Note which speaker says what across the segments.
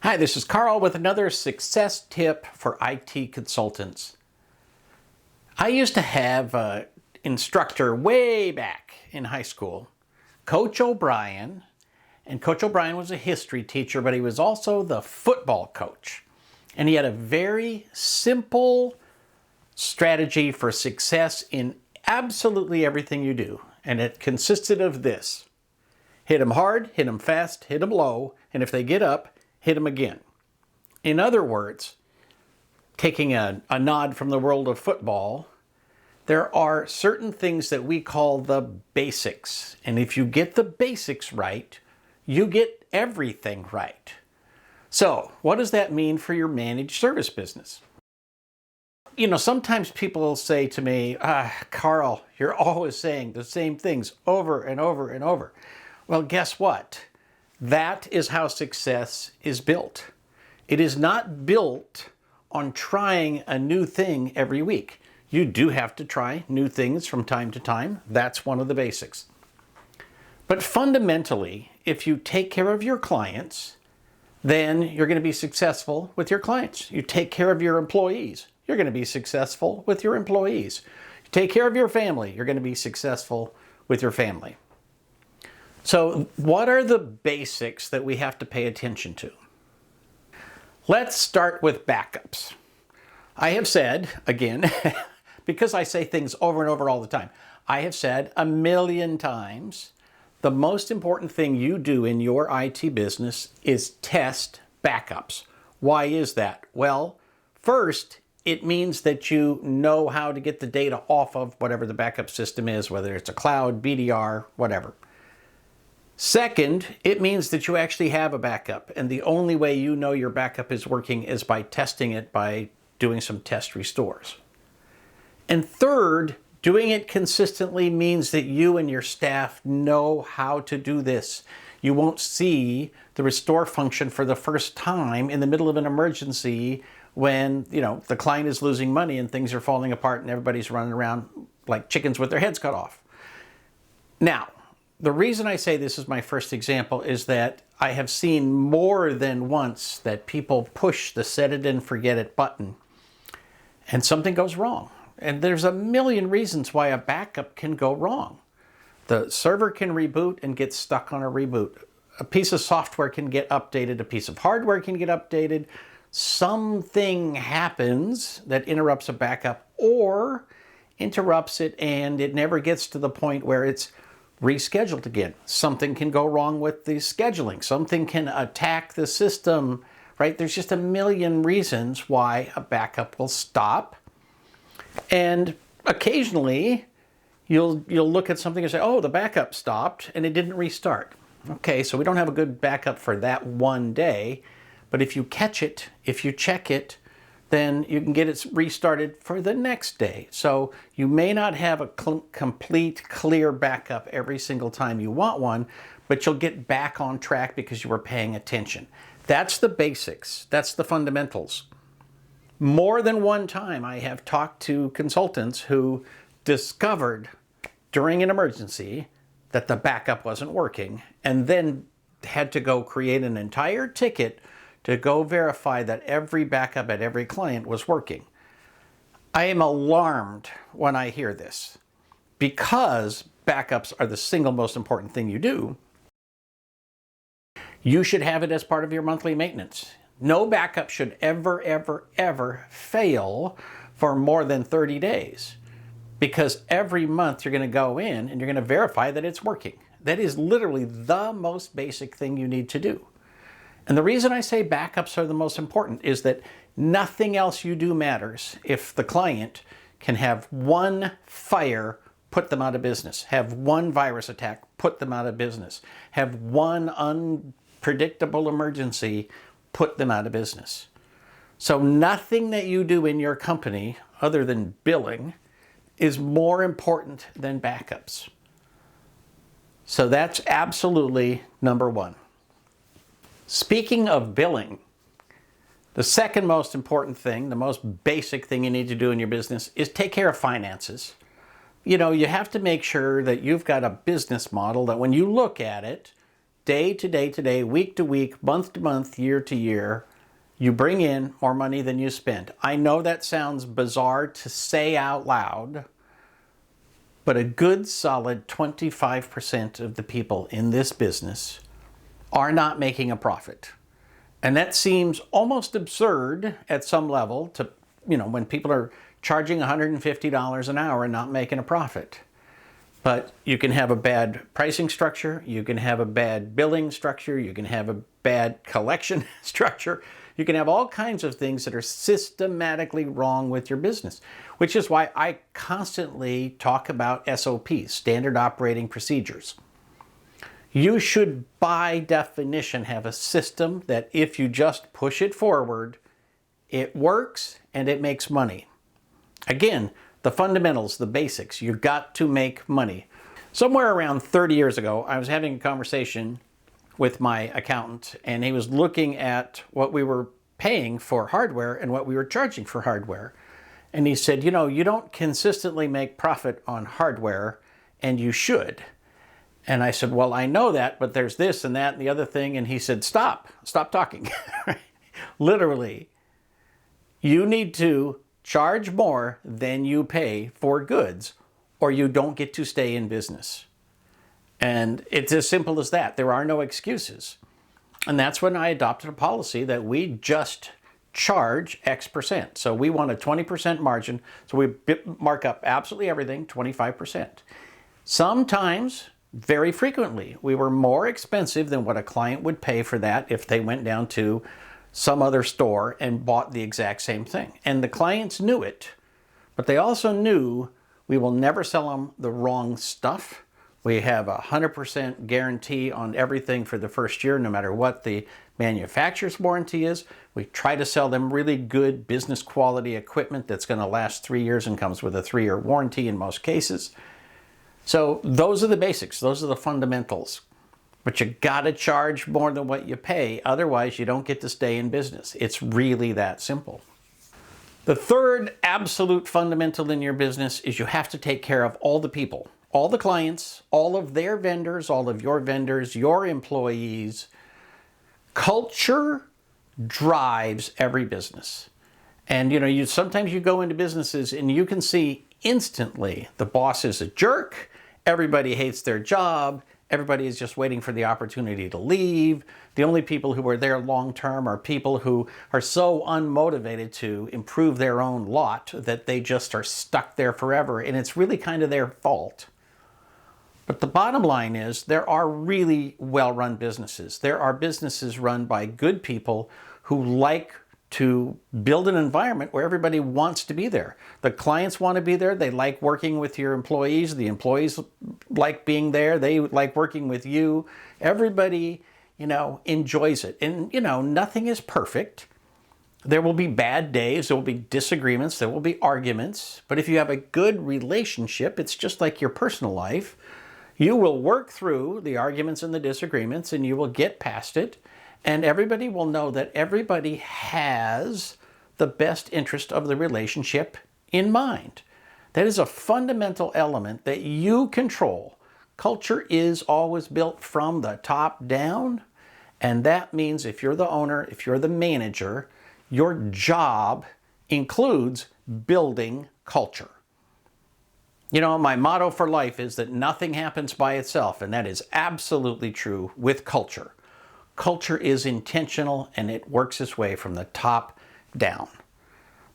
Speaker 1: Hi, this is Carl with another success tip for IT consultants. I used to have an instructor way back in high school, Coach O'Brien, and Coach O'Brien was a history teacher, but he was also the football coach. And he had a very simple strategy for success in absolutely everything you do. And it consisted of this: hit them hard, hit them fast, hit them low, and if they get up, hit them again. In other words, taking a nod from the world of football, there are certain things that we call the basics. And if you get the basics right, you get everything right. So, what does that mean for your managed service business? You know, sometimes people will say to me, Carl, you're always saying the same things over and over and over. Well, guess what? That is how success is built. It is not built on trying a new thing every week. You do have to try new things from time to time. That's one of the basics. But fundamentally, if you take care of your clients, then you're going to be successful with your clients. You take care of your employees, you're going to be successful with your employees. You take care of your family, you're going to be successful with your family. So what are the basics that we have to pay attention to? Let's start with backups. I have said, again, because I say things over and over all the time, I have said 1,000,000 times, the most important thing you do in your IT business is test backups. Why is that? Well, first, it means that you know how to get the data off of whatever the backup system is, whether it's a cloud, BDR, whatever. Second, it means that you actually have a backup, and the only way you know your backup is working is by testing it, by doing some test restores. And third, doing it consistently means that you and your staff know how to do this. You won't see the restore function for the first time in the middle of an emergency when, the client is losing money and things are falling apart and everybody's running around like chickens with their heads cut off. Now, the reason I say this is my first example is that I have seen more than once that people push the set it and forget it button and something goes wrong. And there's 1,000,000 reasons why a backup can go wrong. The server can reboot and get stuck on a reboot. A piece of software can get updated. A piece of hardware can get updated. Something happens that interrupts a backup or interrupts it and it never gets to the point where it's rescheduled again. Something can go wrong with the scheduling. Something can attack the system, right? There's just 1,000,000 reasons why a backup will stop. And occasionally you'll look at something and say, oh, the backup stopped and it didn't restart. Okay, so we don't have a good backup for that one day, but if you catch it, if you check it, then you can get it restarted for the next day. So you may not have a complete, clear backup every single time you want one, but you'll get back on track because you were paying attention. That's the basics. That's the fundamentals. More than one time I have talked to consultants who discovered during an emergency that the backup wasn't working and then had to go create an entire ticket to go verify that every backup at every client was working. I am alarmed when I hear this because backups are the single most important thing you do. You should have it as part of your monthly maintenance. No backup should ever, ever, ever fail for more than 30 days because every month you're going to go in and you're going to verify that it's working. That is literally the most basic thing you need to do. And the reason I say backups are the most important is that nothing else you do matters if the client can have one fire put them out of business, have one virus attack put them out of business, have one unpredictable emergency put them out of business. So nothing that you do in your company other than billing is more important than backups. So that's absolutely number one. Speaking of billing, the second most important thing, the most basic thing you need to do in your business is take care of finances. You have to make sure that you've got a business model that when you look at it, day to day to day, week to week, month to month, year to year, you bring in more money than you spend. I know that sounds bizarre to say out loud, but a good solid 25% of the people in this business are not making a profit. And that seems almost absurd at some level to, when people are charging $150 an hour and not making a profit. But you can have a bad pricing structure, you can have a bad billing structure, you can have a bad collection structure, you can have all kinds of things that are systematically wrong with your business, which is why I constantly talk about SOPs, standard operating procedures. You should, by definition, have a system that if you just push it forward, it works and it makes money. Again, the fundamentals, the basics, you've got to make money. Somewhere around 30 years ago, I was having a conversation with my accountant, and he was looking at what we were paying for hardware and what we were charging for hardware. And he said, you don't consistently make profit on hardware, and you should. And I said, well, I know that, but there's this and that and the other thing. And he said, stop talking. Literally, you need to charge more than you pay for goods, or you don't get to stay in business. And it's as simple as that. There are no excuses. And that's when I adopted a policy that we just charge X percent. So we want a 20% margin. So we mark up absolutely everything, 25%. Sometimes, very frequently, we were more expensive than what a client would pay for that if they went down to some other store and bought the exact same thing. And the clients knew it, but they also knew we will never sell them the wrong stuff. We have a 100% guarantee on everything for the first year, no matter what the manufacturer's warranty is. We try to sell them really good business quality equipment that's going to last 3 years and comes with a 3-year warranty in most cases. So those are the basics. Those are the fundamentals. But you got to charge more than what you pay. Otherwise, you don't get to stay in business. It's really that simple. The third absolute fundamental in your business is you have to take care of all the people, all the clients, all of their vendors, all of your vendors, your employees. Culture drives every business. And sometimes you go into businesses and you can see instantly the boss is a jerk, everybody hates their job, everybody is just waiting for the opportunity to leave. The only people who are there long term are people who are so unmotivated to improve their own lot that they just are stuck there forever, and it's really kind of their fault. But the bottom line is there are really well-run businesses. There are businesses run by good people who like to build an environment where everybody wants to be there. The clients want to be there. They like working with your employees. The employees like being there. They like working with you. Everybody, enjoys it. And, nothing is perfect. There will be bad days. There will be disagreements. There will be arguments. But if you have a good relationship, it's just like your personal life. You will work through the arguments and the disagreements, and you will get past it. And everybody will know that everybody has the best interest of the relationship in mind. That is a fundamental element that you control. Culture is always built from the top down. And that means if you're the owner, if you're the manager, your job includes building culture. My motto for life is that nothing happens by itself. And that is absolutely true with culture. Culture is intentional and it works its way from the top down.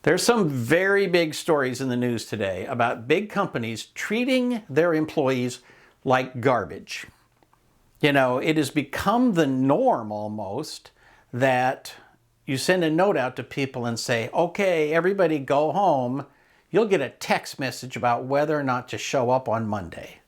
Speaker 1: There's some very big stories in the news today about big companies treating their employees like garbage. It has become the norm almost that you send a note out to people and say, okay, everybody go home. You'll get a text message about whether or not to show up on Monday.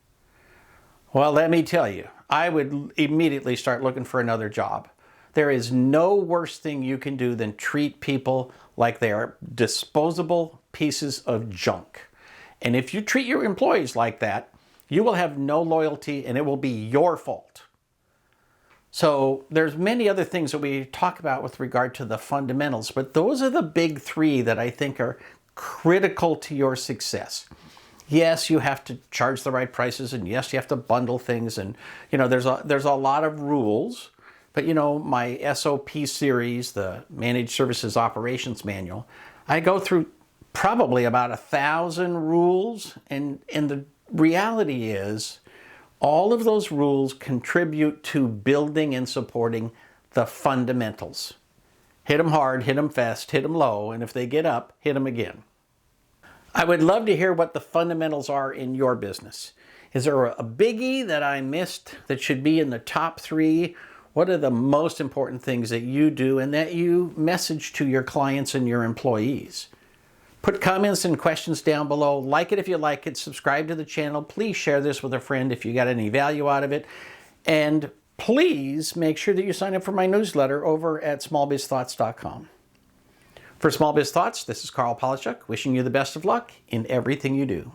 Speaker 1: Well, let me tell you, I would immediately start looking for another job. There is no worse thing you can do than treat people like they are disposable pieces of junk. And if you treat your employees like that, you will have no loyalty and it will be your fault. So there's many other things that we talk about with regard to the fundamentals, but those are the big three that I think are critical to your success. Yes, you have to charge the right prices, and yes, you have to bundle things, and there's a lot of rules. But my SOP series, the Managed Services Operations Manual, I go through probably about 1,000 rules, and the reality is all of those rules contribute to building and supporting the fundamentals. Hit them hard, hit them fast, hit them low, and if they get up, hit them again. I would love to hear what the fundamentals are in your business. Is there a biggie that I missed that should be in the top 3? What are the most important things that you do and that you message to your clients and your employees? Put comments and questions down below. Like it if you like it. Subscribe to the channel. Please share this with a friend if you got any value out of it. And please make sure that you sign up for my newsletter over at smallbizthoughts.com. For Small Biz Thoughts, this is Carl Polachuk, wishing you the best of luck in everything you do.